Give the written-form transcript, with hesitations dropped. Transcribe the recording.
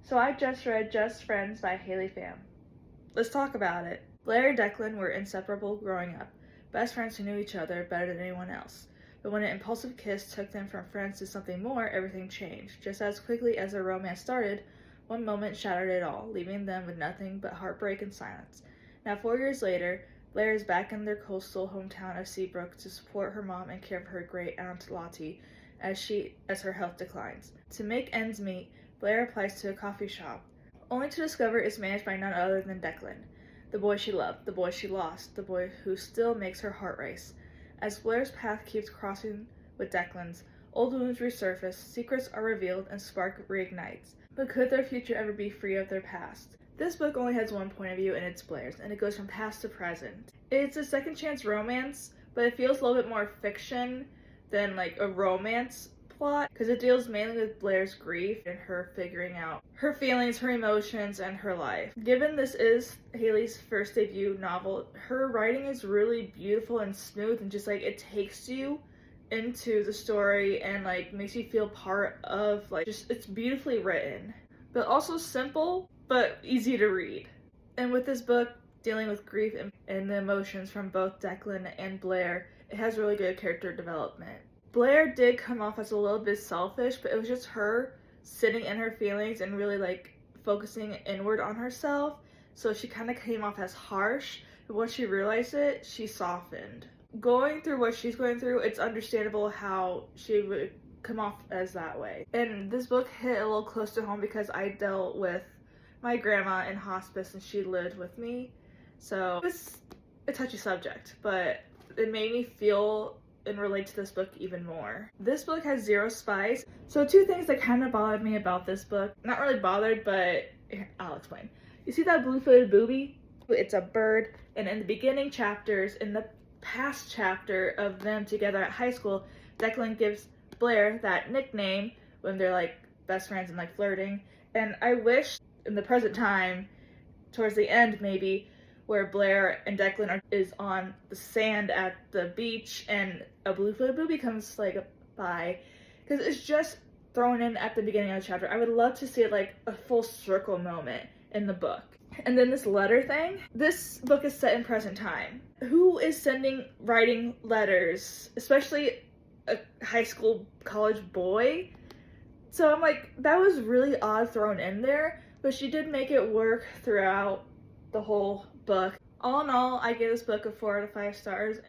So I just read Just Friends by Haley Pham. Let's talk about it. Blair and Declan were inseparable growing up, best friends who knew each other better than anyone else. But when an impulsive kiss took them from friends to something more, everything changed. Just as quickly as their romance started, one moment shattered it all, leaving them with nothing but heartbreak and silence. Now 4 years later, Blair is back in their coastal hometown of Seabrook to support her mom and care for her great aunt Lottie as her health declines. To make ends meet, Blair applies to a coffee shop, only to discover it's managed by none other than Declan, the boy she loved, the boy she lost, the boy who still makes her heart race. As Blair's path keeps crossing with Declan's, old wounds resurface, secrets are revealed, and spark reignites. But could their future ever be free of their past? This book only has one point of view, and it's Blair's, and it goes from past to present. It's a second chance romance, but it feels a little bit more fiction than like a romance plot, because it deals mainly with Blair's grief and her figuring out her feelings, her emotions, and her life. Given this is Haley's first debut novel, her writing is really beautiful and smooth, and just like it takes you into the story and like makes you feel part of like just it's beautifully written, but also simple but easy to read. And with this book dealing with grief and the emotions from both Declan and Blair, it has really good character development. Blair did come off as a little bit selfish, but it was just her sitting in her feelings and really like focusing inward on herself. So she kind of came off as harsh, but once she realized it, she softened. Going through what she's going through, it's understandable how she would come off as that way. And this book hit a little close to home because I dealt with my grandma in hospice and she lived with me. So it's a touchy subject, but it made me feel and relate to this book even more. This book has 0 spice. So 2 things that kind of bothered me about this book. Not really bothered, but I'll explain. You see that blue-footed booby? It's a bird, and in the beginning chapters, in the past chapter of them together at high school, Declan gives Blair that nickname when they're like best friends and like flirting. And I wish in the present time, towards the end maybe, where Blair and Declan is on the sand at the beach and a blue-footed booby comes like by, because it's just thrown in at the beginning of the chapter. I would love to see it like a full circle moment in the book. And then this letter thing, this book is set in present time. Who is writing letters, especially a high school college boy? So I'm like, that was really odd thrown in there, but she did make it work throughout the whole book. All in all, I give this book a 4 out of 5 stars.